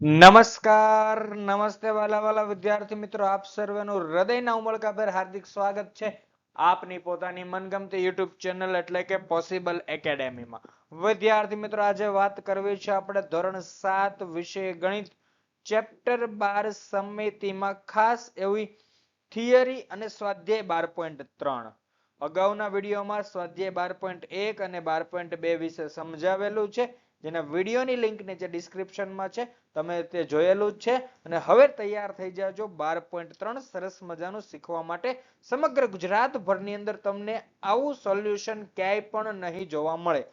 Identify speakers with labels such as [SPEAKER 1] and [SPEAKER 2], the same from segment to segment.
[SPEAKER 1] નમસ્કાર નમસ્તે વાલા વિદ્યાર્થી મિત્રો, આપ સર્વેનું હૃદયના ઉમળકાભેર હાર્દિક સ્વાગત છે આપની પોતાની મનગમતી યુટ્યુબ ચેનલ એટલે કે પોસિબલ એકેડેમીમાં. વિદ્યાર્થી મિત્રો, આજે વાત કરવી છે આપણે ધોરણ 7 વિષય ગણિત ચેપ્ટર 12 સમિતિમાં ખાસ એવી થિયરી અને સ્વાધ્યાય 12.3. અગાઉના વિડીયોમાં સ્વાધ્યાય 12.1 અને 12.2 વિશે સમજાવેલું છે, જેના વિડીયોની લિંક નીચે ડિસ્ક્રિપ્શનમાં છે, તમે તે જોયેલું જ છે. અને હવે તૈયાર થઈ જાજો 12.3 સરસ મજાનું શીખવા માટે. સમગ્ર ગુજરાતભરની અંદર તમને આવું સોલ્યુશન ક્યાંય પણ નહીં જોવા મળે.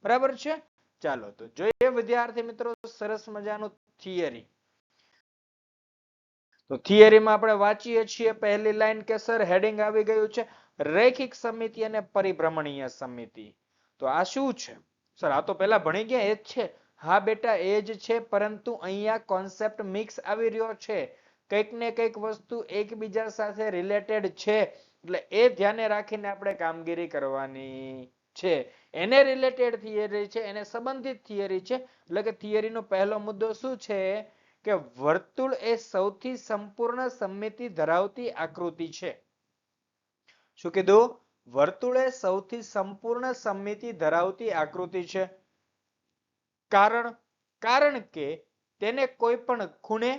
[SPEAKER 1] બરાબર છે? ચાલો તો જોઈએ વિદ્યાર્થી મિત્રો સરસ મજાનું થિયરી. તો થિયરીમાં આપણે વાંચીએ છીએ પહેલી લાઈન કે સર હેડિંગ આવી ગયું છે રૈખિક સમિતિ અને પરિભ્રમણીય સમિતિ. તો આ શું છે સર? આ તો પહેલા ભણી ગયા એ જ છે. હા બેટા એ જ છે, પરંતુ અહીંયા કોન્સેપ્ટ મિક્સ આવી રહ્યો છે. કંઈક ને કંઈક વસ્તુ એકબીજા સાથે રિલેટેડ છે, એટલે એ ધ્યાને રાખીને આપણે કામગીરી કરવાની છે. એને રિલેટેડ થિયરી છે, એને સંબંધિત થિયરી છે. એટલે કે થિયરીનો પહેલો મુદ્દો શું છે કે વર્તુળ એ સૌથી સંપૂર્ણ સમમિતિ ધરાવતી આકૃતિ છે. શું કીધું? વર્તુળ એ સૌથી સંપૂર્ણ સમમિતિ ધરાવતી આકૃતિ છે. કારણ કે તેને કોઈ પણ ખૂણે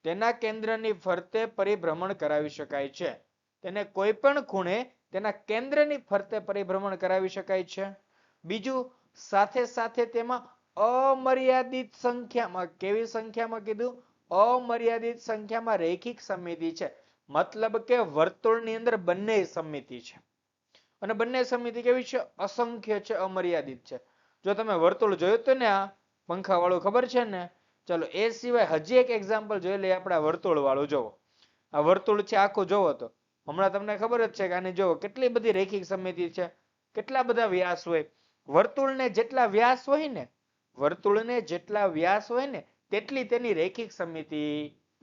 [SPEAKER 1] તેના કેન્દ્રની ફરતે પરિભ્રમણ કરાવી શકાય છે. તેને કોઈ પણ ખૂણે તેના કેન્દ્રની ફરતે પરિભ્રમણ કરાવી શકાય છે. બીજું, સાથે સાથે તેમાં અમર્યાદિત સંખ્યામાં, કેવી સંખ્યામાં કીધું? અમર્યાદિત સંખ્યામાં રૈખિક સમિતિ છે. મતલબ કે વર્તુળની અંદર બંને સમિતિ છે, અને બંને સમિતિ કેવી છે? અસંખ્ય છે, અમર્યાદિત છે. જો તમે વર્તુળ જોયું તો ને, આ પંખા વાળું ખબર છે ને? ચલો એ સિવાય હજી એક એક્ઝામ્પલ જોઈ લઈએ આપણે વર્તુળ વાળું. જોવો, આ વર્તુળ છે આખું. જોવો તો હમણાં તમને ખબર જ છે કે આની જોવો કેટલી બધી રૈખિક સમિતિ છે, કેટલા બધા વ્યાસ હોય. વર્તુળને જેટલા વ્યાસ હોય ને, વર્તુળને જેટલા વ્યાસ હોય ને તેટલી તેની રૈખિક સમિતિ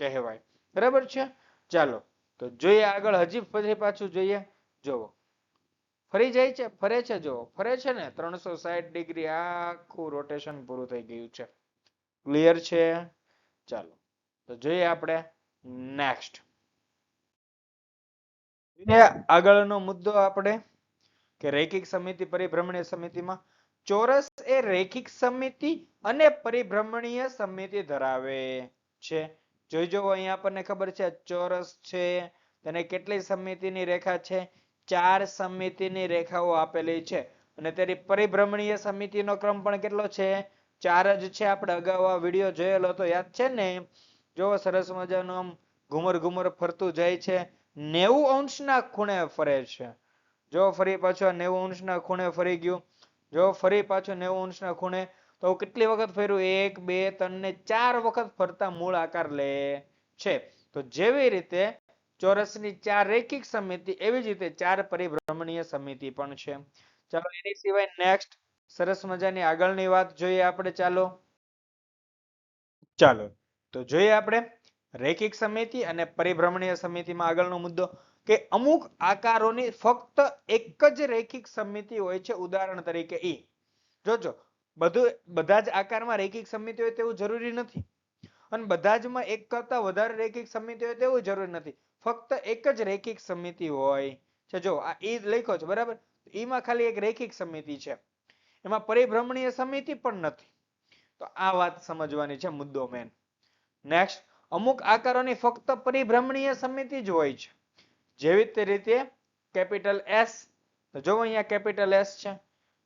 [SPEAKER 1] કહેવાય. બરાબર છે? ચાલો તો જોઈએ આગળ. હજી પછી પાછું જોઈએ. જોવો ફરી જાય છે, ફરે છે. જો ફરે છે ને 360 ડિગ્રી આખું રોટેશન પૂરું થઈ ગયું છે. ક્લિયર છે? ચાલો તો જોઈએ આપણે નેક્સ્ટ. આગળનો મુદ્દો આપણે કે રૈખિક સમિતિ પરિભ્રમણીય સમિતિમાં ચોરસ એ રૈખિક સમિતિ અને પરિભ્રમણીય સમિતિ ધરાવે છે. જોઈ જો અહીંયા આપણને ખબર છે ચોરસ છે, તેને કેટલી સમિતિની રેખા છે? 4 સમિતિની રેખાઓ આપેલી છે. અને તેની પરિભ્રમણીય સમિતિનો ક્રમ પણ કેટલો છે? 4 જ છે. આપણે અગાઉ આ વિડીયો જોયેલો તો યાદ છે ને? જો સરસ મજાનું આમ ઘુમર ઘુમર ફરતું જાય છે, 90 અંશના ખૂણે ફરે છે. જો ફરી પાછો 90 અંશના ખૂણે ફરી ગયું. જો ફરી પાછો 90 અંશના ખૂણે, તો કેટલી વખત ફર્યું? 1 2 3 ને 4 વખત ફરતા મૂળ આકાર લે છે. તો જેવી રીતે ચોરસની 4 રૈખિક સમિતિ, એવી જ રીતે 4 પરિભ્રમણીય સમિતિ પણ છે. ચાલો એની સિવાય નેક્સ્ટ સરસ મજાની આગળની વાત જોઈએ આપણે. ચાલો તો જોઈએ આપણે રૈખિક સમિતિ અને પરિભ્રમણીય સમિતિમાં આગળનો મુદ્દો કે અમુક આકારોની ફક્ત એક જ રૈખિક સમિતિ હોય છે. ઉદાહરણ તરીકે ઈ જોજો, બધા જ આકારમાં રૈખિક સમિતિ હોય તેવું જરૂરી નથી, અને બધા જ માં એક કરતા વધારે રૈખિક સમિતિ હોય તેવું જરૂરી નથી. ફક્ત એક જ રૈખિક સમિતિ હોય છે. જો આ ઈ લખ્યો છે બરાબર, ઈમાં ખાલી એક રૈખિક સમિતિ છે, એમાં પરિભ્રમણીય સમિતિ પણ નથી. તો આ વાત સમજવાની છે, મુદ્દો મેન. નેક્સ્ટ, અમુક આકારોની ફક્ત પરિભ્રમણીય સમિતિ જ હોય છે. જેવી રીતે કેપિટલ S. તો જો અહીંયા કેપિટલ S છે,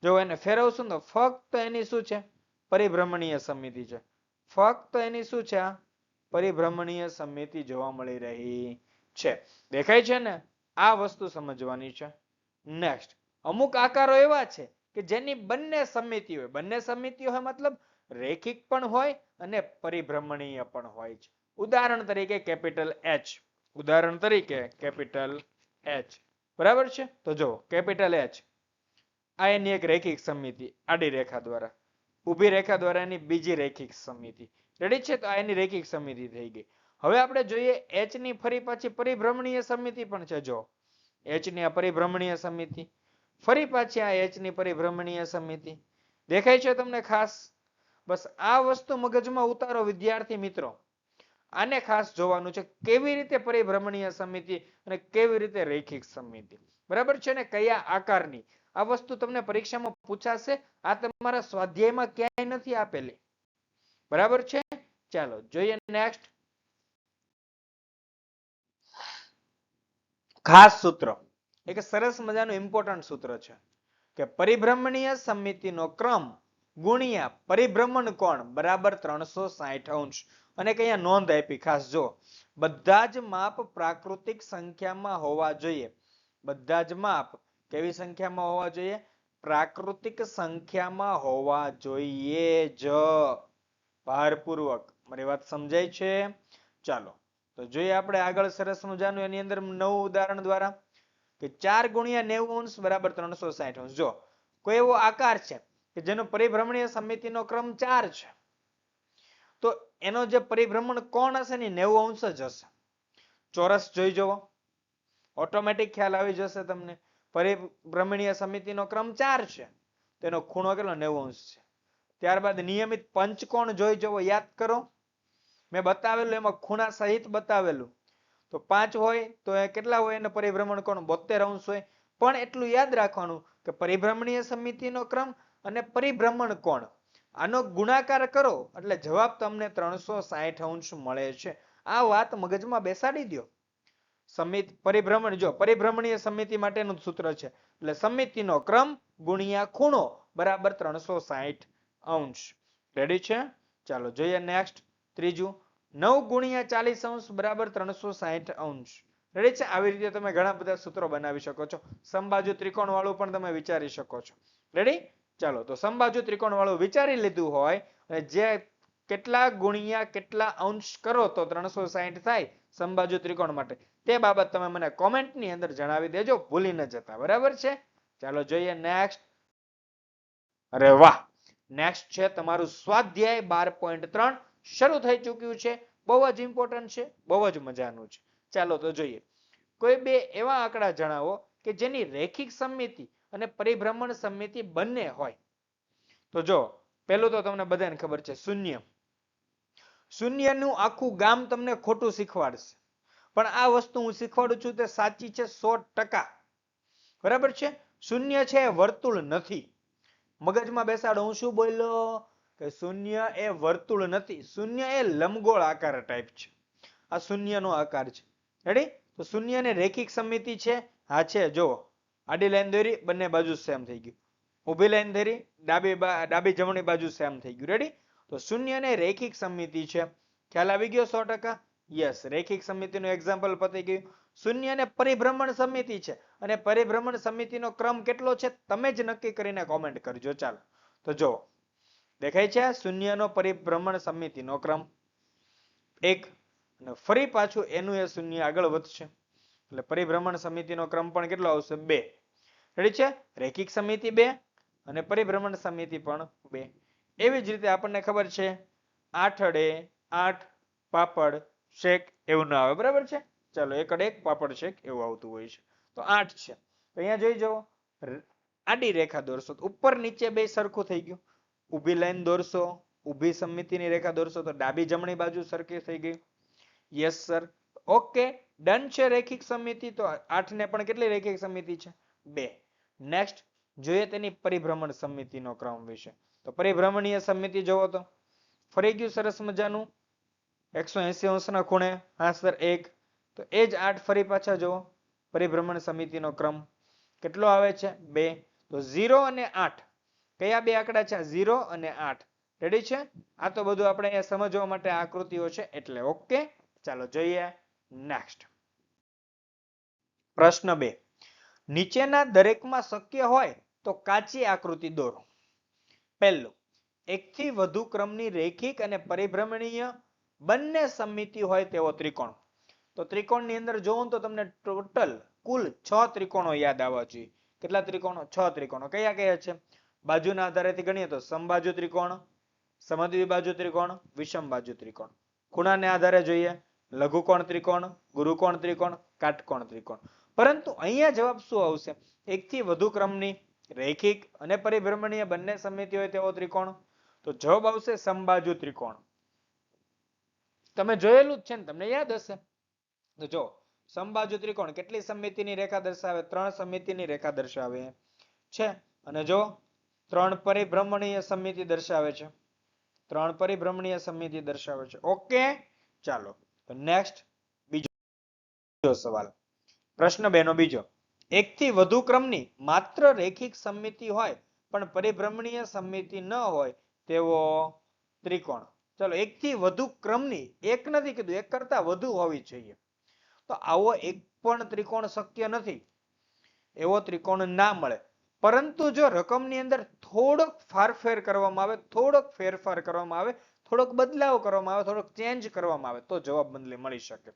[SPEAKER 1] જો એને ફેરવશું તો ફક્ત એની શું છે? પરિભ્રમણીય સમિતિ છે. ફક્ત એની શું છે? પરિભ્રમણીય સમિતિ જોવા મળી રહી છે. દેખાય છે ને? આ વસ્તુ સમજવાની છે. નેક્સ્ટ, અમુક આકારો એવા છે કે જેની બંને સમિતિ હોય. બંને સમિતિ હોય મતલબ રૈખિક પણ હોય અને પરિભ્રમણીય પણ હોય છે. ઉદાહરણ તરીકે કેપિટલ H. ઉદાહરણ તરીકે કેપિટલ H. બરાબર છે? તો જો કેપિટલ H, આ એની એક રૈખિક સમિતિ આડી રેખા દ્વારા, ઊભી રેખા દ્વારા એની બીજી રૈખિક સમિતિ. રેડી છે? તો આ એની રૈખિક સમિતિ થઈ ગઈ. હવે આપણે જોઈએ H ની ફરી પાછી પરિભ્રમણીય સમિતિ પણ છે. જો H ની આ પરિભ્રમણીય સમિતિ, ફરી પાછી આ H ની પરિભ્રમણીય સમિતિ. દેખાય છે તમને ખાસ? બસ આ વસ્તુ મગજમાં ઉતારો વિદ્યાર્થી મિત્રો. આને ખાસ જોવાનું છે કેવી રીતે પરિભ્રમણીય સમિતિ અને કેવી રીતે રૈખિક સમિતિ. બરાબર છે ને? કયા આકારની. આ વસ્તુ તમને પરીક્ષામાં પૂછાશે. આ તમારા સ્વાધ્યાયમાં ક્યાંય નથી આપેલી. બરાબર છે? ચાલો જોઈએ નેક્સ્ટ. ખાસ સૂત્ર એક સરસ મજાનું ઇમ્પોર્ટન્ટ સૂત્ર છે કે પરિભ્રમણીય સમિતિનો ક્રમ ગુણ્યા પરિભ્રમણ કોણ બરાબર 360 અને કે અહીંયા નોંધ આપી ખાસ જો બધા જ માપ પ્રાકૃતિક સંખ્યામાં હોવા જોઈએ. બધા જ માપ કેવી સંખ્યામાં હોવા જોઈએ? પ્રાકૃતિક સંખ્યામાં હોવા જોઈએ જ. ભારપૂર્વક મારી વાત સમજાય છે? ચાલો તો જોઈએ આપણે આગળ સરસ મજાનું એની અંદર નવું ઉદાહરણ દ્વારા કે 4 ગુણ્યા 90 બરાબર 360. જો કોઈ એવો આકાર છે કે જેનો પરિભ્રમણીય સમિતિનો ક્રમ 4 છે તો એનો જે પરિભ્રમણ કોણ હશે ને 90 જ હશે. ચોરસ જોઈ જવો ઓટોમેટિક ખ્યાલ આવી જશે તમને. પરિભ્રમણીય સમિતિનો ક્રમ 4 છે તેનો ખૂણો કેટલો 90 છે. ત્યારબાદ નિયમિત પંચકોણ જોઈ જવો. યાદ કરો મેં બતાવેલું એમાં ખૂણા સહિત બતાવેલું. તો 5 હોય તો એ કેટલા હોય? એનો પરિભ્રમણ કોણ 72 હોય. પણ એટલું યાદ રાખવાનું કે પરિભ્રમણીય સમિતિનો ક્રમ અને પરિભ્રમણ કોણ આનો ગુણાકાર કરો એટલે જવાબ તમને 360 મળે છે. આ વાત મગજમાં બેસાડી દો. સમિતિ પરિભ્રમણ જો પરિભ્રમણીય સમિતિ માટેનું સૂત્ર છે એટલે સમિતિનો ક્રમ ગુણ્યા ખૂણો બરાબર 360. રેડી છે? ચાલો જોઈએ નેક્સ્ટ. ત્રીજું 9 ગુણ્યા 40 બરાબર 360. રેડી છે? આવી રીતે તમે ઘણા બધા સૂત્રો બનાવી શકો છો. સમબાજુ ત્રિકોણ વાળું પણ તમે વિચારી શકો છો. રેડી? ચાલો તો સમબાજુ ત્રિકોણ વાળું વિચારી લીધું હોય અને જે કેટલા ગુણ્યા કેટલા અંશ કરો તો 360 થાય સમબાજુ ત્રિકોણ માટે તે બાબત તમે મને કોમેન્ટની અંદર જણાવી દેજો. ભૂલી ન જતા. બરાબર છે? ચાલો જોઈએ નેક્સ્ટ. અરે વાહ! નેક્સ્ટ છે તમારું સ્વાધ્યાય 12.3 શરૂ થઈ ચૂક્યું છે. બહુ જ ઇમ્પોર્ટન્ટ છે. બહુ જ મજાનું છે. ચાલો તો જોઈએ. કોઈ બે એવા આંકડા જણાવો કે જેની રૈખિક સમિતિ અને પરિભ્રમણ સમિતિ બંને હોય. તો જો પહેલું તો તમને બધાને ખબર છે શૂન્ય. શૂન્યનું આખું ગામ તમને ખોટું શીખવાડશે પણ આ વસ્તુ હું શીખવાડું છું તે સાચી છે 100%. બરાબર છે? શૂન્ય છે એ વર્તુળ નથી. મગજમાં બેસાડો. હું શું બોલ્યો કે શૂન્ય એ વર્તુળ નથી. શૂન્ય એ લંબગોળ આકાર ટાઈપ છે. આ શૂન્યનો આકાર છે. રેડી? તો શૂન્યને રૈખિક સમિતિ છે? હા છે. જો આડી લાઈન દોરી બંને બાજુ સેમ થઈ ગયું. ઊભી લાઈન દોરી ડાબી જમણી બાજુ સેમ થઈ ગયું. રેડી? તો શૂન્યને રૈખિક સમિતિ છે. ખ્યાલ આવી ગયો 100%? યસ. રૈખિક સમિતિનું એક્ઝામ્પલ પતી ગયું. શૂન્યને પરિભ્રમણ સમિતિ છે અને પરિભ્રમણ સમિતિનો ક્રમ કેટલો છે તમે જ નક્કી કરીને કોમેન્ટ કરજો. ચાલો તો જો દેખાય છે શૂન્યનો પરિભ્રમણ સમિતિનો ક્રમ 1 અને ફરી પાછું એનું એ શૂન્ય આગળ વધશે એટલે પરિભ્રમણ સમિતિનો ક્રમ પણ કેટલો આવશે? 2. રેડી છે? રૈખિક સમિતિ 2 અને પરિભ્રમણ સમિતિ પણ 2. એવી જ રીતે આપણને ખબર છે 8 અડે 8 પાપડ શેક એવું ના આવે. બરાબર છે? ચાલો 1 અડે 1 પાપડ શેક એવું આવતું હોય છે. તો 8 છે. તો અહીંયા જોઈ જવો આડી રેખા દોરશો તો ઉપર નીચે બે સરખું થઈ ગયું. ઊભી લાઈન દોરશો ઊભી સમિતિની રેખા દોરશો તો ડાબી જમણી બાજુ સરખી થઈ ગઈ. Yes sir. ઓકે ડન છે. રૈખિક સમિતિ તો 8 ને પણ કેટલી રૈખિક સમિતિ છે? 2. નેક્સ્ટ જોઈએ તેની પરિભ્રમણ સમિતિનો ક્રમ વિશે. તો પરિભ્રમણીય સમિતિ જોવો તો ફરી ગયું સરસ મજાનું 180 ના ખૂણે. હા સર 1. તો એ જ 8 ફરી પાછા જોવો પરિભ્રમણ સમિતિનો ક્રમ કેટલો આવે છે? 2. તો 0 અને 8 કયા બે આંકડા છે? 0 અને 8. રેડી છે? આ તો બધું આપણે અહીંયા સમજવા માટે આકૃતિઓ છે એટલે ઓકે. ચાલો જોઈએ નેક્સ્ટ. પ્રશ્ન 2. નીચેના દરેકમાં શક્ય હોય તો કાચી આકૃતિ દોરો. પહેલું 1 થી વધુ ક્રમની રૈખિક અને પરિભ્રમણીય બંને સમિતિ હોય તેવો ત્રિકોણ. તો ત્રિકોણની અંદર જોવો તો તમને ટોટલ કુલ 6 ત્રિકોણો યાદ આવવા જોઈએ. કેટલા ત્રિકોણો? 6 ત્રિકોણો. કયા કયા છે? બાજુના આધારેથી ગણીએ તો સમબાજુ ત્રિકોણ, સમદ્વિબાજુ ત્રિકોણ, વિષમ બાજુ ત્રિકોણ. ખૂણાને આધારે જોઈએ લઘુકોણ ત્રિકોણ, ગુરુકોણ ત્રિકોણ, કાટકોણ ત્રિકોણ. પરંતુ અહીંયા જવાબ શું આવશે? 1 થી વધુ ક્રમની રૈખિક અને પરિભ્રમણીય બંને સમિતિ હોય તેવો ત્રિકોણ. તો જવાબ આવશે સમબાજુ ત્રિકોણ. તમે જોયેલું જ છે ને, તમને યાદ હશે. તો જો સમબાજુ ત્રિકોણ કેટલી સમમિતિની રેખા દર્શાવે? 3 સમમિતિની રેખા દર્શાવે છે. અને જો 3 પરિભ્રમણીય સમમિતિ દર્શાવે છે. 3 પરિભ્રમણીય સમમિતિ દર્શાવે છે. ઓકે, ચાલો તો નેક્સ્ટ બીજો સવાલ. પ્રશ્ન 2 નો બીજો. એકથી વધુ ક્રમની માત્ર રેખિક સમમિતિ હોય પણ પરિભ્રમણીય સમમિતિ ન હોય તેવો ત્રિકોણ. ચલો, એકથી વધુ ક્રમની, એક નથી કીધું, એક કરતા વધુ હોવી જોઈએ. તો આવો એક પણ ત્રિકોણ શક્ય નથી. એવો ત્રિકોણ ના મળે. પરંતુ જો રકમની અંદર થોડોક ફારફેર કરવામાં આવે, થોડોક ફેરફાર કરવામાં આવે, થોડોક બદલાવ કરવામાં આવે, થોડોક ચેન્જ કરવામાં આવે તો જવાબ મળી શકે.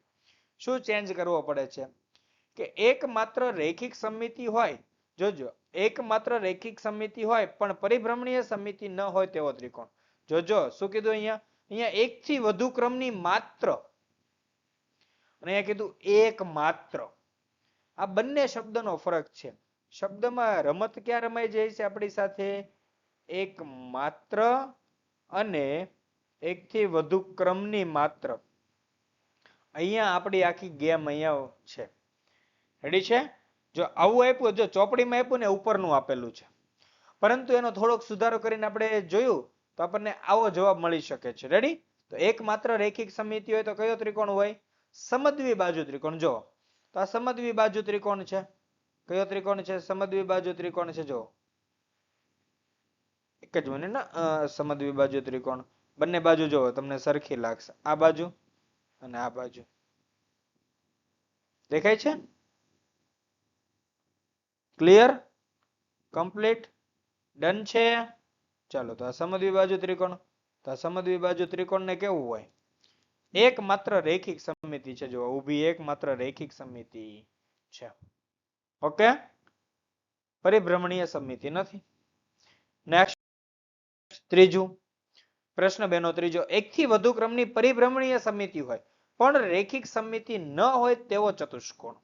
[SPEAKER 1] શું ચેન્જ કરવો પડે છે? કે એક માત્ર રેખિક સમમિતિ હોય, જોજો, એક માત્ર રેખિક સમમિતિ હોય પણ પરિભ્રમણીય સમમિતિ ન હોય તેવો ત્રિકોણ. જોજો શું કીધું અહીંયા? અહીંયા એક થી વધુ ક્રમની માત્ર, અને અહીંયા કીધું એક માત્ર. આ બંને શબ્દનો ફરક છે. શબ્દમાં રમત ક્યાં રમાઈ જાય છે આપણી સાથે? એક માત્ર અને એક થી વધુ ક્રમની માત્ર. અહીંયા આપણી આખી ગેમ અહીંયા છે. રેડી છે? જો આવું આપ્યું, જો ચોપડીમાં આપ્યું ને ઉપરનું આપેલું છે, પરંતુ એનો થોડોક સુધારો કરીને આપણે જોયું તો આપણને આવો જવાબ મળી શકે છે. રેડી? તો એક માત્ર રેખિક સમમિતિ હોય તો કયો ત્રિકોણ હોય? સમદ્વિબાજુ ત્રિકોણ. જો તો આ સમદ્વિબાજુ ત્રિકોણ છે. કયો ત્રિકોણ છે? સમદ્વિબાજુ ત્રિકોણ છે. જો એક જ મિનિટ ના, સમદ્વિબાજુ ત્રિકોણ બંને બાજુ જો તમને સરખી લાગશે. આ બાજુ અને આ બાજુ દેખાય છે? ક્લિયર? કમ્પ્લીટ? ડન છે? ચાલો, તો આ સમદ્વિબાજુ ત્રિકોણ. તો આ સમદ્વિબાજુ ત્રિકોણને કેવું હોય? એક માત્ર રેખિક સમમિતિ છે. જો ઊભી એક માત્ર રેખિક સમમિતિ છે. ઓકે, પરિભ્રમણીય સમમિતિ નથી. નેક્સ્ટ ત્રીજું. પ્રશ્ન 2 નો ત્રીજો. એકથી વધુ ક્રમની પરિભ્રમણીય સમમિતિ હોય પણ રેખિક સમમિતિ ન હોય તેવો ચતુષ્કોણ.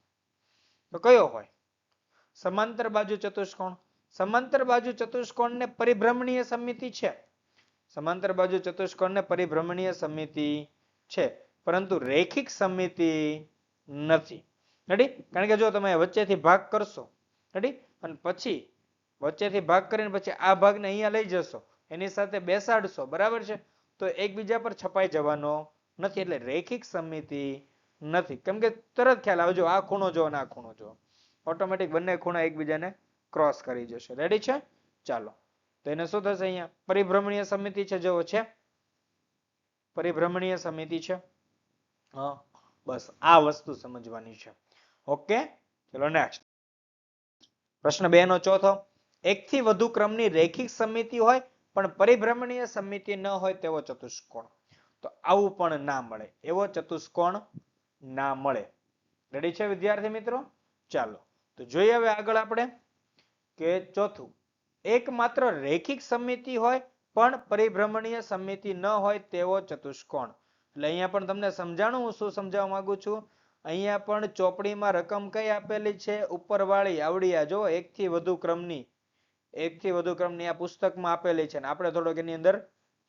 [SPEAKER 1] તો કયો હોય? સમાંતર બાજુ ચતુષ્કોણ. સમાંતર બાજુ ચતુષ્કોણને પરિભ્રમણીય સમમિતિ છે. સમાંતર બાજુ ચતુષ્કોણને પરિભ્રમણીય સમમિતિ છે, પરંતુ રેખિક સમમિતિ નથી. રેડી? કારણ કે જો તમે વચ્ચેથી ભાગ કરશો, રેડી, અને પછી વચ્ચેથી ભાગ કરીને પછી આ ભાગને અહીંયા લઈ જશો, એની સાથે બેસાડશો, બરાબર છે, તો એકબીજા પર છપાઈ જવાનો નથી. એટલે રેખિક સમમિતિ નથી. કેમ કે તરત ખ્યાલ આવે, જો આ ખૂણો જો અને આ ખૂણો જો, ઓટોમેટિક બંને ખૂણા એકબીજાને ક્રોસ કરી જશે. રેડી છે? ચાલો, તો એને શું થશે? અહીંયા પરિભ્રમણીય સમમિતિ છે. જેવો છે પરિભ્રમણીય સમમિતિ છે. હા, બસ આ વસ્તુ સમજવાની છે. ઓકે, ચલો નેક્સ્ટ. પ્રશ્ન 2 નો ચોથો. એકથી વધુ ક્રમની રેખિક સમમિતિ હોય પણ પરિભ્રમણીય સમમિતિ ન હોય તેવો ચતુષ્કોણ. તો આવું પણ ના મળે. એવો ચતુષ્કોણ ના મળે. રેડી છે વિદ્યાર્થી મિત્રો? ચાલો, તો જોઈએ હવે આગળ આપણે કે ચોથું. એક માત્ર રેખિક સમમિતિ હોય પણ પરિભ્રમણીય સમમિતિ ન હોય તેવો ચતુષ્કોણ. એટલે અહીંયા પણ તમને સમજાણું. હું શું સમજાવવા માંગુ છું? અહીંયા પણ ચોપડીમાં રકમ કઈ આપેલી છે? ઉપરવાળી આવડી આ જો, એકથી વધુ ક્રમની, એકથી વધુ ક્રમની આ પુસ્તકમાં આપેલી છે, ને આપણે થોડોક એની અંદર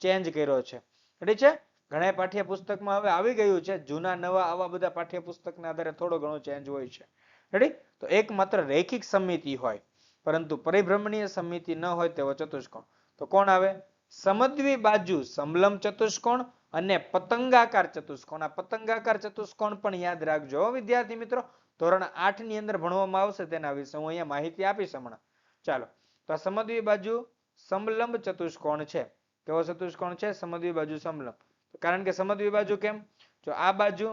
[SPEAKER 1] ચેન્જ કર્યો છે. રેડી છે? ઘણા પાઠ્યપુસ્તકમાં હવે આવી ગયું છે. જૂના નવા આવા બધા પાઠ્યપુસ્તકના આધારે થોડો ઘણો ચેન્જ હોય છે. રેડી? તો એક માત્ર રેખિક સમમિતિ હોય પરંતુ પરિભ્રમણીય સમમિતિ ન હોય તેવો ચતુષ્કોણ. તો કોણ આવે? સમદ્વિબાજુ સમલંબ ચતુષ્કોણ અને પતંગાકાર ચતુષ્કોણ. આ પતંગાકાર ચતુષ્કોણ પણ યાદ રાખજો વિદ્યાર્થી મિત્રો. ધોરણ 8 ની અંદર ભણવામાં આવશે તેના વિશે હું અહીંયા માહિતી આપીશ હમણાં. ચાલો, તો આ સમદ્વિબાજુ સમલંબ ચતુષ્કોણ છે. કેવો ચતુષ્કોણ છે? સમદ્વિબાજુ સમલંબ. કારણ કે સમદ્વિબાજુ કેમ? જો આ બાજુ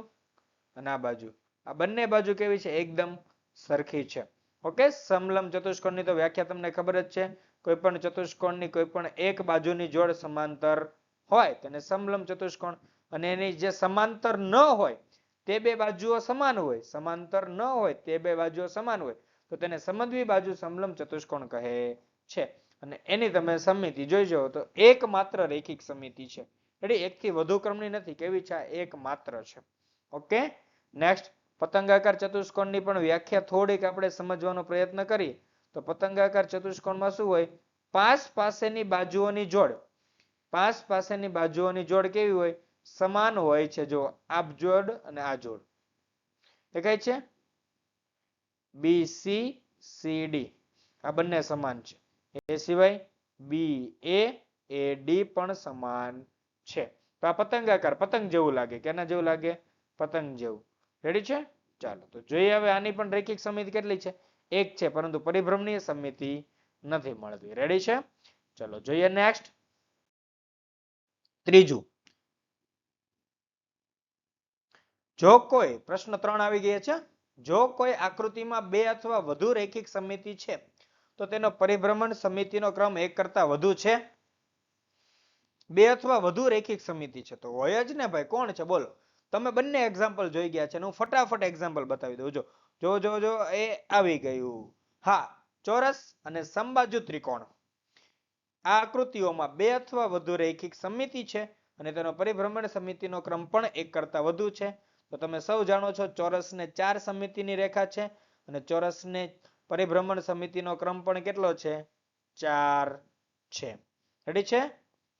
[SPEAKER 1] અને આ બાજુ, આ બંને બાજુ કેવી છે? એકદમ સરખી છે. ઓકે, સમલંબ ચતુષ્કોણની તો વ્યાખ્યા તમને ખબર જ છે. કોઈ પણ ચતુષ્કોણની કોઈ પણ એક બાજુની જોડ સમાંતર હોય તેને સમલંબ ચતુષ્કોણ, અને એની જે સમાંતર ન હોય તે બે બાજુઓ સમાન હોય, સમાંતર ન હોય તે બે બાજુઓ સમાન હોય તો તેને સમદ્વિબાજુ સમલંબ ચતુષ્કોણ કહે છે. અને એની તમે સમમિતિ જોઈ જાઓ તો એક માત્ર રેખિક સમમિતિ છે. રેડી? એકથી વધુ ક્રમની નથી. કેવી છે? એક માત્ર છે. Okay, next. પતંગાકાર ચતુષ્કોણની પણ વ્યાખ્યા થોડીક આપણે સમજવાનો પ્રયત્ન કરીએ તો પતંગાકાર ચતુષ્કોણમાં શું હોય? પાસ પાસેની બાજુઓની જોડ, પાસ પાસેની બાજુઓની જોડ કેવી હોય? સમાન હોય છે. જો આ જોડ અને આ જોડ દેખાય છે. BCCD આ બંને સમાન છે. એ સિવાય BAAD પણ સમાન છે. તો આ પતંગાકાર, પતંગ જેવું લાગે. કેના જેવું લાગે? પતંગ જેવું. રેડી છે? ચાલો તો જોઈએ હવે આની પણ રેખિક સમિતિ કેટલી છે? એક છે, પરંતુ પરિભ્રમણીય સમિતિ નથી મળતી. રેડી છે? ચલો જોઈએ નેક્સ્ટ. ત્રીજું, જો કોઈ પ્રશ્ન 3 આવી ગયા છે. જો કોઈ આકૃતિમાં બે અથવા વધુ રેખિક સમિતિ છે તો તેનો પરિભ્રમણ સમિતિનો ક્રમ એક કરતા વધુ છે. બે અથવા વધુ રેખિક સમિતિ છે તો હોય જ ને ભાઈ. કોણ છે બોલો? તમે બંને એક્ઝામ્પલ જોઈ ગયા છે. હું ફટાફટ એક્ઝામ્પલ બતાવી દઉં. જો એ આવી ગયું. હા, ચોરસ અને સમબાજુ ત્રિકોણ. આ આકૃતિઓમાં બે અથવા વધુ રેખિક સમિતિ છે અને તેનો પરિભ્રમણ સમિતિનો ક્રમ પણ એક કરતા વધુ છે. તો તમે સૌ જાણો છો ચોરસને 4 સમિતિની રેખા છે અને ચોરસને પરિભ્રમણ સમિતિનો ક્રમ પણ કેટલો છે? 4 છે. રેડી છે?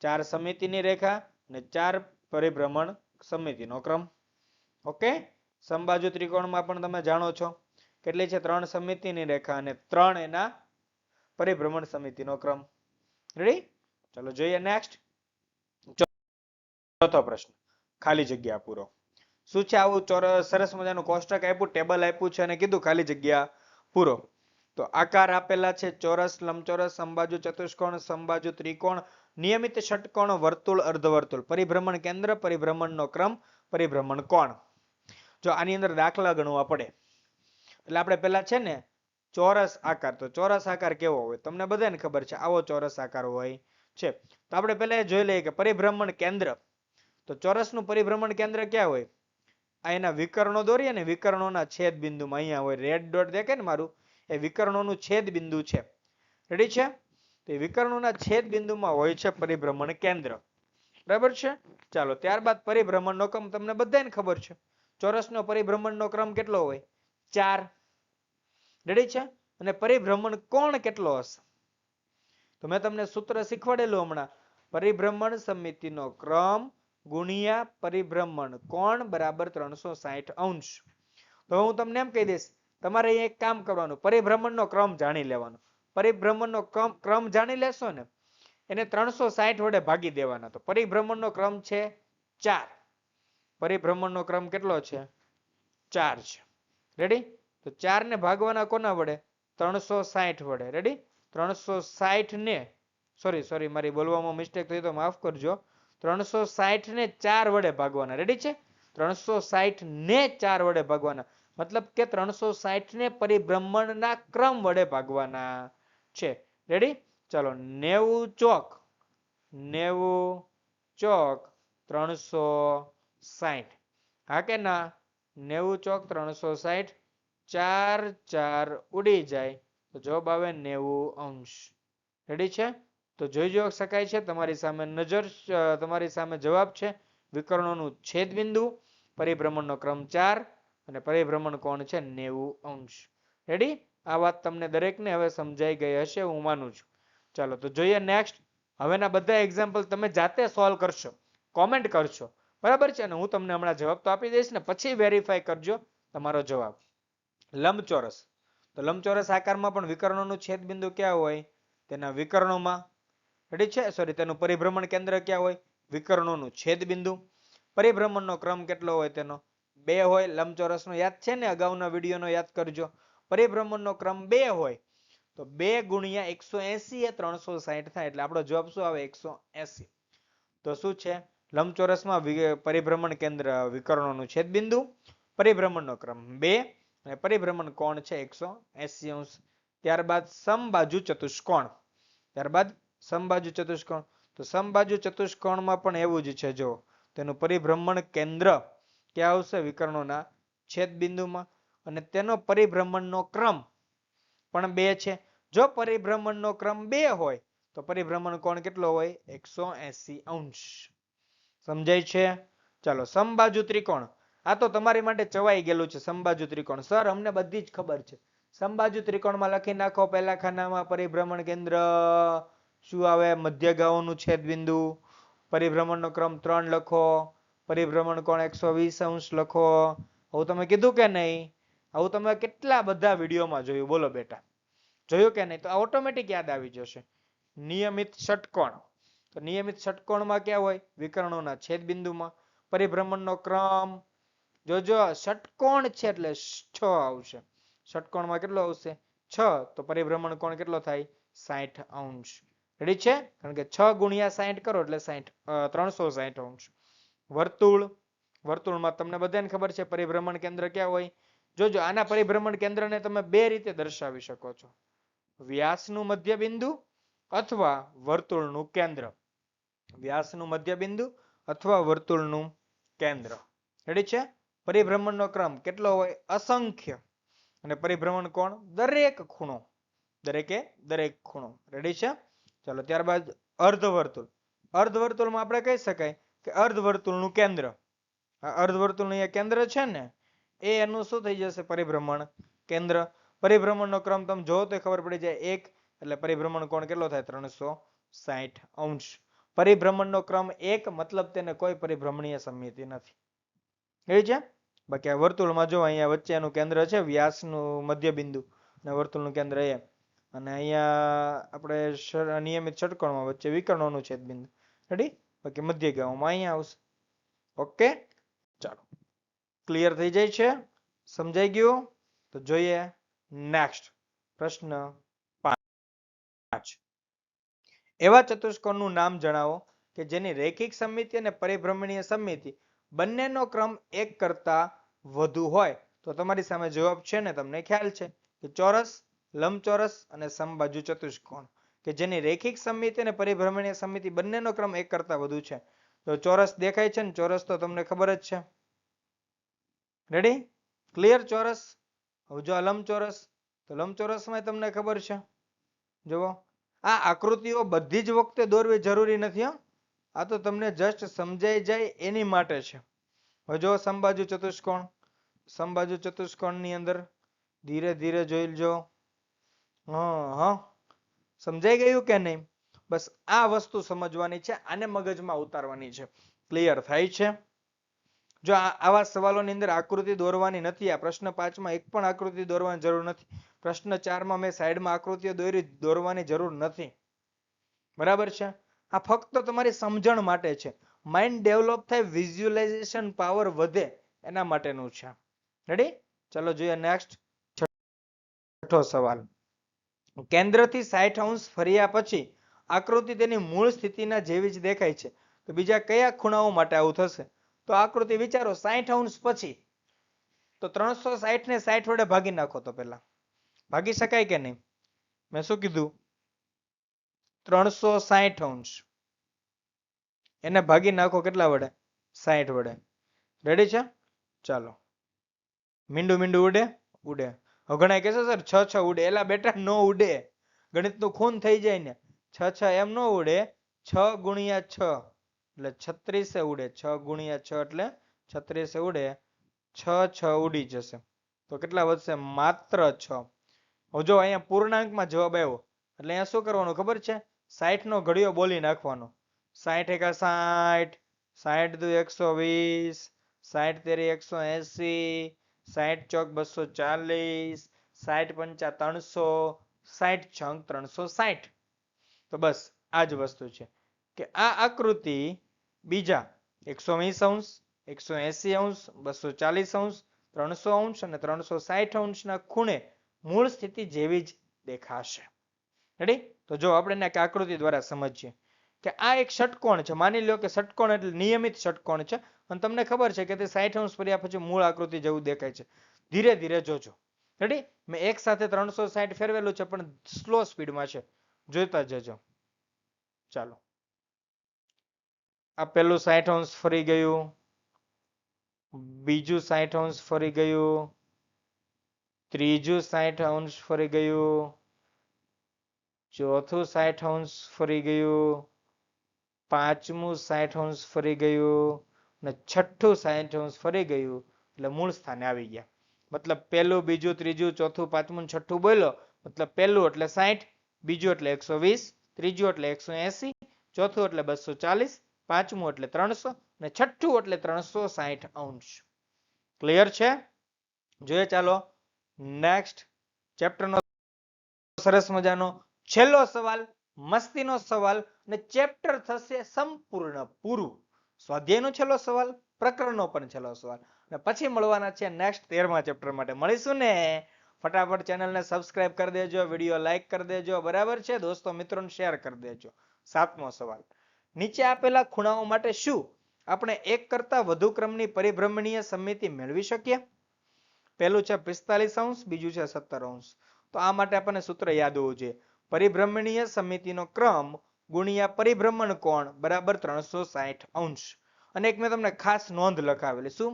[SPEAKER 1] 4 સમિતિની રેખા અને 4 પરિભ્રમણ સમિતિનો ક્રમ. ઓકે. સમબાજુ ત્રિકોણમાં પણ તમે જાણો છો કેટલી છે? 3 સમિતિની રેખા અને 3 એના પરિભ્રમણ સમિતિનો ક્રમ. રેડી? ચલો જોઈએ નેક્સ્ટ. ચોથો પ્રશ્ન, ખાલી જગ્યા પૂરો. શું છે? આવું સરસ મજાનું કોષ્ટક આપ્યું, ટેબલ આપ્યું છે અને કીધું ખાલી જગ્યા પૂરો. તો આકાર આપેલા છે: ચોરસ, લંબચોરસ, સમબાજુ ચતુષ્કોણ, સમબાજુ ત્રિકોણ, નિયમિત ષટકોણ, વર્તુળ, અર્ધવર્તુળ. પરિભ્રમણ કેન્દ્ર, પરિભ્રમણનો ક્રમ, પરિભ્રમણ કોણ. જો આની અંદર દાખલા ગણવા પડે એટલે આપણે પેલા છે ને ચોરસ આકાર. તો ચોરસ આકાર કેવો હોય? તમને બધાને ખબર છે આવો ચોરસ આકાર હોય છે. તો આપણે પહેલા એ જોઈ લઈએ કે પરિભ્રમણ કેન્દ્ર. તો ચોરસનું પરિભ્રમણ કેન્દ્ર ક્યાં હોય? આ એના વિકર્ણો દોરીએ ને, વિકર્ણોના છેદ બિંદુમાં અહીંયા હોય. રેડ ડોટ દેખાય ને મારું, એ વિકર્ણોનું છેદ બિંદુ છે. રેડી છે? તો વિકર્ણોના છેદ બિંદુમાં હોય છે પરિભ્રમણ કેન્દ્ર. બરાબર છે? ચાલો ત્યારબાદ પરિભ્રમણનો ક્રમ તમને બધાને ખબર છે. ચોરસનો પરિભ્રમણનો ક્રમ કેટલો હોય? 4. રેડી છે? અને પરિભ્રમણ કોણ કેટલો હશે? તો મેં તમને સૂત્ર શીખવાડેલું હમણાં. પરિભ્રમણ સમિતિનો ક્રમ ગુણ્યા પરિભ્રમણ કોણ બરાબર 360 અંશ. તો હું તમને એમ કહી દઈશ, તમારે એક કામ કરવાનું, પરિભ્રમણનો ક્રમ જાણી લેવાનો. પરિભ્રમણનો ક્રમ જાણી લેશો ને એને 360 વડે ભાગી દેવાના. તો પરિભ્રમણનો ક્રમ છે 4. પરિભ્રમણનો ક્રમ કેટલો છે? 4 છે. રેડી? તો 4 ને ભાગવાના કોના વડે? 360 વડે. રેડી? 360 ને સોરી મારી બોલવામાં મિસ્ટેક થઈ તો માફ કરજો. 360 ને 4 વડે ભાગવાના. રેડી છે? 360 ને 4 વડે ભાગવાના. મતલબ કે 360 ને પરિભ્રમણના ક્રમ વડે ભાગવાના છે. રેડી? ચલો 90 ચોક 360. હા કે ના? 90 ચોક 360. 4 4 ઉડી જાય તો જવાબ આવે 90 અંશ. રેડી છે? તો જોઈ શકાય છે તમારી સામે તમારી સામે જવાબ છે. વિકર્ણોનું છેદ બિંદુ, પરિભ્રમણનો ક્રમ 4 અને પરિભ્રમણ કોણ છે 90 અંશ. રેડી? આ વાત તમને દરેકને હવે સમજાઈ ગઈ હશે હું માનું છું. ચાલો તો જોઈએ નેક્સ્ટ. હવેના બધા એક્ઝામ્પલ તમે જાતે સોલ્વ કરશો, કોમેન્ટ કરશો. બરાબર છે? અને હું તમને હમણાં જવાબ તો આપી દઈશ ને, પછી વેરીફાઈ કરજો તમારો જવાબ. લંબચોરસ. તો લંબચોરસ આકારમાં પણ વિકર્ણોનું છેદ બિંદુ ક્યાં હોય? તેના વિકર્ણોમાં. રેડી છે? તેનું પરિભ્રમણ કેન્દ્ર ક્યાં હોય? વિકર્ણોનું છેદ બિંદુ. પરિભ્રમણનો ક્રમ કેટલો હોય? તેનો 2 હોય. લંબચોરસનો યાદ છે ને? અગાઉના વિડીયોનો યાદ કરજો. પરિભ્રમણનો ક્રમ 2 હોય તો 2 ગુણ્યા 180 એ 360 થાય. એટલે આપણો જવાબ શું આવે? 180. તો શું છે? લંબચોરસમાં પરિભ્રમણ કેન્દ્ર વિકર્ણોનું છેદ બિંદુ, પરિભ્રમણનો ક્રમ 2 અને પરિભ્રમણ કોણ છે 180 અંશ. ત્યારબાદ સમબાજુ ચતુષ્કોણ. તો સમબાજુ ચતુષ્કોણમાં પણ એવું જ છે. જો તેનું પરિભ્રમણ કેન્દ્ર ક્યાં આવશે? વિકર્ણોના છેદ બિંદુમાં. અને તેનો પરિભ્રમણનો ક્રમ પણ 2 છે. જો પરિભ્રમણનો ક્રમ 2 હોય તો પરિભ્રમણ કોણ કેટલો હોય? 180 અંશ. સમજાય છે? ચાલો સમબાજુ ત્રિકોણ. આ તો તમારી માટે ચવાઈ ગયેલું છે. સમબાજુ ત્રિકોણ સર અમને બધી જ ખબર છે. સમબાજુ ત્રિકોણમાં લખી નાખો પહેલા ખાનામાં પરિભ્રમણ કેન્દ્ર શું આવે? મધ્યગાઓનું છેદ બિંદુ. પરિભ્રમણનો ક્રમ 3 લખો, પરિભ્રમણ કોણ 120 અંશ લખો. આવું તમે કીધું કે નહીં? આવું તમે કેટલા બધા વિડીયોમાં જોયું? બોલો બેટા, જોયું કે નહીં? તો ઓટોમેટિક યાદ આવી જશે. નિયમિત ષટકોણ, તો નિયમિત ષટકોણમાં ક્યાં હોય? વિકર્ણોના છેદ બિંદુમાં. પરિભ્રમણનો ક્રમ જોજો, ષટકોણ છે એટલે 6 આવશે. ષટકોણમાં કેટલો આવશે? 6. તો પરિભ્રમણ કોણ કેટલો થાય? 60 અંશ. રેડી છે? કારણ કે 6 ગુણ્યા 60 કરો એટલે 360 અંશ. વર્તુળ, વર્તુળમાં તમને બધાને ખબર છે પરિભ્રમણ કેન્દ્ર ક્યાં હોય? જોજો, આના પરિભ્રમણ કેન્દ્રને તમે બે રીતે દર્શાવી શકો છો. વ્યાસનું મધ્ય બિંદુ અથવા વર્તુળનું કેન્દ્ર. વ્યાસનું મધ્ય બિંદુ અથવા વર્તુળનું કેન્દ્ર. રેડી છે? પરિભ્રમણનો ક્રમ કેટલો હોય? અસંખ્ય. અને પરિભ્રમણ કોણ? દરેક ખૂણો, દરેકે દરેક ખૂણો. રેડી છે? ચાલો, ત્યારબાદ અર્ધવર્તુળ. અર્ધવર્તુળમાં આપણે કહી શકાય કે અર્ધવર્તુળનું કેન્દ્ર. આ અર્ધવર્તુળનું અહીંયા કેન્દ્ર છે ને, એ એનું શું થઈ જશે? પરિભ્રમણ કેન્દ્ર. પરિભ્રમણનો ક્રમ તમે જોવો તો ખબર પડી જાય 1, એટલે પરિભ્રમણ કોણ કેટલો થાય? 360 અંશ. પરિભ્રમણનો ક્રમ 1 મતલબ તેને કોઈ પરિભ્રમણીય સમિતિ નથી. રેડી છે? બાકી આ વર્તુળમાં જો અહીંયા વચ્ચે એનું કેન્દ્ર છે, વ્યાસનું મધ્ય બિંદુ અને વર્તુળનું કેન્દ્ર એ, અને અહીંયા આપણે નિયમિત ષટકોણમાં વચ્ચે વિકર્ણોનું છેદ બિંદુ. રેડી? બાકી મધ્ય ગામમાં અહીંયા આવશે. ઓકે, ચાલો, ક્લિયર થઈ જાય છે? સમજાઈ ગયું? તો જોઈએ નેક્સ્ટ પ્રશ્ન 5. એવા ચતુષ્કોણનું નામ જણાવો કે જેની રેખિક સમિતિ અને પરિભ્રમણીય સમિતિ બંનેનો ક્રમ 1 કરતા વધુ હોય. તો તમારી સામે જવાબ છે ને, તમને ખ્યાલ છે કે ચોરસ, લંબચોરસ અને સમબાજુ ચતુષ્કોણ કે જેની રેખિક સમિતિ અને પરિભ્રમણીય સમિતિ બંનેનો ક્રમ 1 કરતા વધુ છે. તો ચોરસ દેખાય છે ને, ચોરસ તો તમને ખબર જ છે. રેડી? ક્લિયર? ચોરસ. હવે જો લંબચોરસ, તો લંબચોરસમાં તમને ખબર છે. જુઓ, આ આકૃતિઓ બધી જ વખતે દોરવી જરૂરી નથી. આ તો તમને જસ્ટ સમજાઈ જાય એની માટે છે. હવે જો સમબાજુ ચતુષ્કોણ, સમબાજુ ચતુષ્કોણની અંદર ધીરે ધીરે જોઈ લેજો. સમજાઈ ગયું કે નહીં? બસ આ વસ્તુ સમજવાની છે, આને મગજમાં ઉતારવાની છે. ક્લિયર થાય છે? જો આવા સવાલોની અંદર આકૃતિ દોરવાની નથી. આ પ્રશ્ન 5 માં એક પણ આકૃતિ દોરવાની જરૂર નથી. પ્રશ્ન 4 માં મેં સાઈડમાં આકૃતિઓ દોરવાની જરૂર નથી. બરાબર છે? આ ફક્ત તમારી સમજણ માટે છે. માઇન્ડ ડેવલપ થાય, વિઝ્યુઅલાઇઝેશન પાવર વધે એના માટેનું છે. રેડી? ચલો જોઈએ નેક્સ્ટ, છઠ્ઠો સવાલ. કેન્દ્રથી 60 અંશ ફર્યા પછી આકૃતિ તેની મૂળ સ્થિતિના જેવી જ દેખાય છે. તો બીજા કયા ખૂણાઓ માટે આવું થશે? તો આકૃતિ વિચારો 60 અંશ પછી, તો 360 ને 60 વડે ભાગી નાખો. તો પહેલા ભાગી શકાય કે નહીં? મેં શું કીધું? 360 અંશ એને ભાગી નાખો કેટલા વડે? 60 વડે. રેડી છે? ચાલો, મીંડું મીંડું ઉડે? ઉડે. હવે ઘણા કહેશે સર 6 6 ઉડે. એલા બેટા નો ઉડે, ગણિતનું ખૂન થઈ જાય ને. 6 6 એમ નો ઉડે. 6 ગુણ્યા 6 એટલે 36 ઉડે. 6 ગુણ્યા 6 એટલે 36 ઉડે. 6 6 ઉડી જશે. તો કેટલા વધશે? માત્ર 6. હવે જો અહીંયા પૂર્ણાંકમાં જવાબ આવ્યો એટલે અહીંયા શું કરવાનું ખબર છે? 60 નો ઘડિયો બોલી નાખવાનો. 60 એકા 60, 60 દુ 120, 60 તેરી 180, 60 ચોક 240, 60 પંચા 300, 60 છંગ 360. તો બસ આ જ વસ્તુ છે કે આ આકૃતિ બીજા 120 અંશ, 180 અંશ, 240 અંશ, 300 અંશ અને 360 અંશના ખૂણે મૂળ સ્થિતિ જેવી જ દેખાશે. રેડી? તો જો આપણે આકૃતિ દ્વારા સમજીએ કે આ એક ષટકોણ છે. માની લો કે ષટકોણ એટલે નિયમિત ષટકોણ છે અને તમને ખબર છે કે તે 60 અંશ ફર્યા પછી મૂળ આકૃતિ જેવું દેખાય છે. ધીરે ધીરે જોજો. રેડી? મેં એક સાથે 360 ફેરવેલું છે પણ સ્લો સ્પીડમાં છે, જોતા જજો. ચાલો, આ પેલું 60 અંશ ફરી ગયું, બીજું 60 અંશ ફરી ગયું, ત્રીજું 60 અંશ ફરી ગયું, ચોથું 60 અંશ ફરી ગયું, પાંચમું 60 અંશ ફરી ગયું અને છઠ્ઠું 60 અંશ ફરી ગયું. એટલે મૂળ સ્થાને આવી ગયા. મતલબ પહેલું, બીજું, ત્રીજું, ચોથું, પાંચમું, છઠ્ઠું બોલો. મતલબ પહેલું એટલે 60, બીજું એટલે 120, ત્રીજું એટલે 180, ચોથું એટલે 240, પાંચમું એટલે 300 અને છઠ્ઠું એટલે 360 અંશ. ક્લિયર છે? જોઈએ ચાલો નેક્સ્ટ ચેપ્ટર નો સરસ મજાનો છેલ્લો સવાલ, મસ્તીનો સવાલ અને ચેપ્ટર થશે સંપૂર્ણ પૂરું. સ્વાધ્યાયનો છેલ્લો સવાલ, પ્રકરણનો પણ છેલ્લો સવાલ અને પછી મળવાના છે નેક્સ્ટ 13મા ચેપ્ટર માટે. મળીશું ને? ફટાફટ ચેનલને સબસ્ક્રાઇબ કરી દેજો, વિડીયો લાઈક કરી દેજો, બરાબર છે દોસ્તો મિત્રોને શેર કરી દેજો. 7મો સવાલ, નીચે આપેલા ખૂણાઓ માટે શું આપણે એક કરતા વધુ ક્રમની પરિભ્રમણીય સમિતિ મેળવી શકીએ? પહેલું છે 45 અંશ, બીજું છે 17 અંશ. તો આ માટે આપણને સૂત્ર યાદ હોવું જોઈએ. પરિભ્રમણીય સમિતિનો ક્રમ ગુણ્યા પરિભ્રમણ કોણ બરાબર 360 અંશ. અને એક મેં તમને ખાસ નોંધ લખાવેલી, શું?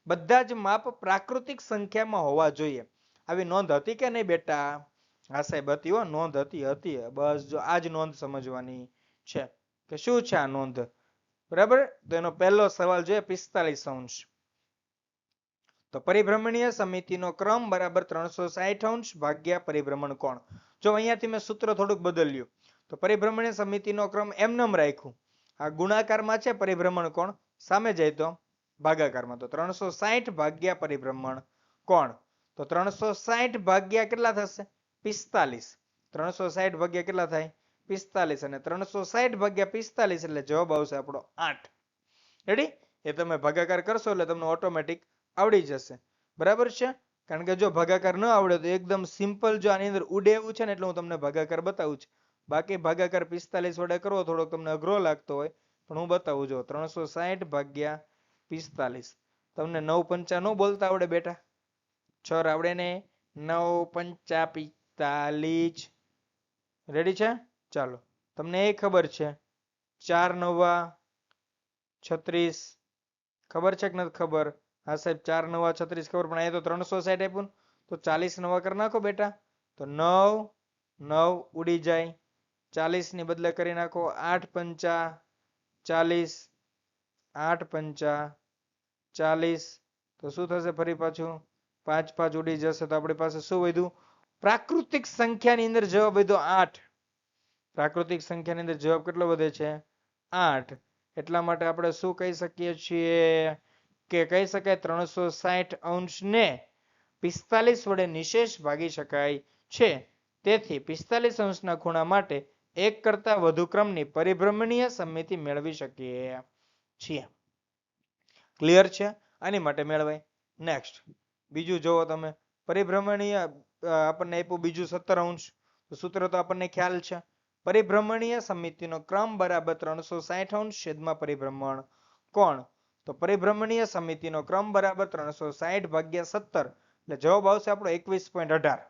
[SPEAKER 1] બધા જ માપ પ્રાકૃતિક સંખ્યામાં હોવા જોઈએ. આવી નોંધ હતી કે નહીં બેટા? હા સાહેબ હતી હો, નોંધ હતી. બસ જો આ જ નોંધ સમજવાની છે કે શું છે આ નોંધ, બરાબર? તો એનો પહેલો સવાલ જોઈએ 45 અંશ. તો પરિભ્રમણીય સમિતિનો ક્રમ બરાબર 360 અંશ ભાગ્યા પરિભ્રમણ કોણ. જો અહીંયાથી મેં સૂત્ર થોડુંક બદલ્યું, તો પરિભ્રમણીય સમિતિનો ક્રમ એમનેમ રાખ્યું. આ ગુણાકારમાં છે પરિભ્રમણ કોણ, સામે જાય તો ભાગાકારમાં. તો 360 ભાગ્યા પરિભ્રમણ કોણ. તો 360 ભાગ્યા કેટલા થશે? 45. 360 ભાગ્યા કેટલા થાય? 45. અને 360 ભાગ્યા 45 એટલે જવાબ આવશે આપણો 8. રેડી? એ તમે ભાગાકાર કરશો એટલે તમને ઓટોમેટિક આવડી જશે, બરાબર છે? કારણ કે જો ભાગાકાર ન આવડે તો એકદમ સિમ્પલ, જો આની અંદર ઉડે એવું છે ને એટલે હું તમને ભાગાકાર બતાવું છું. બાકી ભાગાકાર 45 વડે કરવો થોડોક તમને અઘરો લાગતો હોય, પણ હું બતાવું. જો 360 ભાગ્યા 45. તમને 9 પંચા ન બોલતા આવડે બેટા? 6 આવડે ને? 9 પંચા 45. રેડી છે? ચાલો, તમને એ ખબર છે 4 નવા 36 ખબર છે કે નથી ખબર? હા સાહેબ 4 નવા 36 ખબર, પણ અહીંયા તો 360 આપ્યું, તો 40 નવા કરી નાખો બેટા. તો 9 9 ઉડી જાય, 40 ની બદલે કરી નાખો 8 પંચા 40, 8 પંચા 40. તો શું થશે? ફરી પાછું 5 5 ઉડી જશે. તો આપણી પાસે શું વધ્યું? પ્રાકૃતિક સંખ્યાની અંદર જવાબ વધ્યો 8. પ્રાકૃતિક સંખ્યાની અંદર જવાબ કેટલો વધે છે? 8. એટલા માટે આપણે શું કહી શકીએ છીએ કે કહી શકાય 360 અંશને 45 વડે નિશેષ ભાગી શકાય છે. તેથી 45 અંશના ખૂણા માટે એક કરતા વધુ ક્રમની પરિભ્રમણીય સમિતિ મેળવી શકીએ છીએ. ક્લિયર છે? આની માટે મેળવાય. નેક્સ્ટ બીજું જોવો તમે, પરિભ્રમણીય આપણને આપ્યું બીજું 17 અંશ. સૂત્ર તો આપણને ખ્યાલ છે. પરિભ્રમણીય સમિતિનો ક્રમ બરાબર 360 અંશ છેદમાં પરિભ્રમણ કોણ. તો પરિભ્રમણીય સમિતિનો ક્રમ બરાબર 360 ભાગ્યા 17 એટલે જવાબ આવશે આપણો 21.18.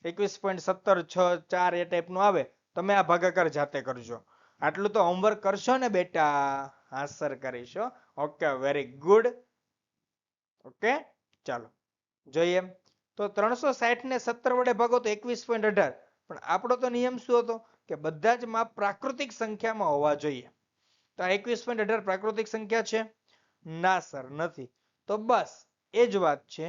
[SPEAKER 1] 21.17 6 4 એ ટાઈપનું આવે. તમે આ ભાગાકાર જાતે કરજો. આટલું તો હોમવર્ક કરશો ને બેટા? હા સર કરીશો. Okay, very good. ઓકે, ચાલો જોઈએ. તો 360 ને 17 વડે ભાગો તો 21.18. પણ આપણો તો નિયમ શું હતો કે બધા જ માપ પ્રાકૃતિક સંખ્યામાં હોવા જોઈએ. તો આ 21.18 પ્રાકૃતિક સંખ્યા છે? ના સર નથી. તો બસ એ જ વાત છે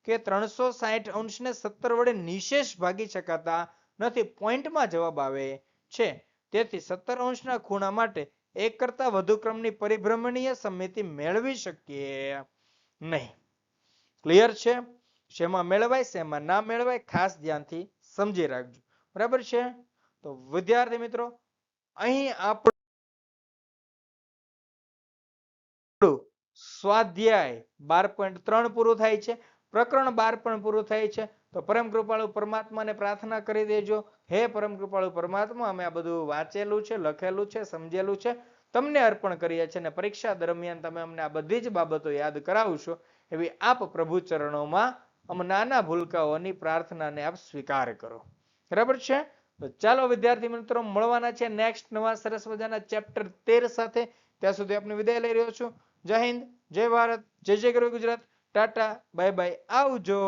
[SPEAKER 1] કે 360 અંશને 17 વડે નિશેષ ભાગી શકાતા નથી. પોઈન્ટમાં જવાબ આવે છે. તેથી 17 અંશના ખૂણા માટે એક કરતા વધુ ક્રમની પરિભ્રમણીય સમિતિ મેળવી શકીએ નહીં. ક્લિયર છે? શેમાં મેળવાય શેમાં ના મેળવાય ખાસ ધ્યાનથી સમજી રાખજો, બરાબર છે? તો વિદ્યાર્થી મિત્રો, અહીં આપણું સ્વાધ્યાય 12.3 પૂરું થાય છે. પ્રકરણ 12 પણ પૂરું થાય છે. તો પરમ કૃપાળુ પરમાત્માને પ્રાર્થના કરી દેજો, હે પરમ કૃપાળુ પરમાત્મા, અમે આ બધું વાંચેલું છે, લખેલું છે, સમજેલું છે, તમને અર્પણ કરીએ છીએ અને પરીક્ષા દરમિયાન તમે અમને આ બધી જ બાબતો યાદ કરાવશો એવી આપ પ્રભુ ચરણોમાં અમે નાના ભૂલકાઓની પ્રાર્થનાને આપ સ્વીકાર કરો, બરાબર છે? તો ચાલો વિદ્યાર્થી મિત્રો, મળવાના છે નેક્સ્ટ નવા સરસ મજાના ચેપ્ટર 13 સાથે. ત્યાં સુધી આપને વિદાય લઈ રહ્યો છું. જય હિન્દ, જય ભારત, જય જય ગરવી ગુજરાત. ટાટા, બાય બાય, આવજો.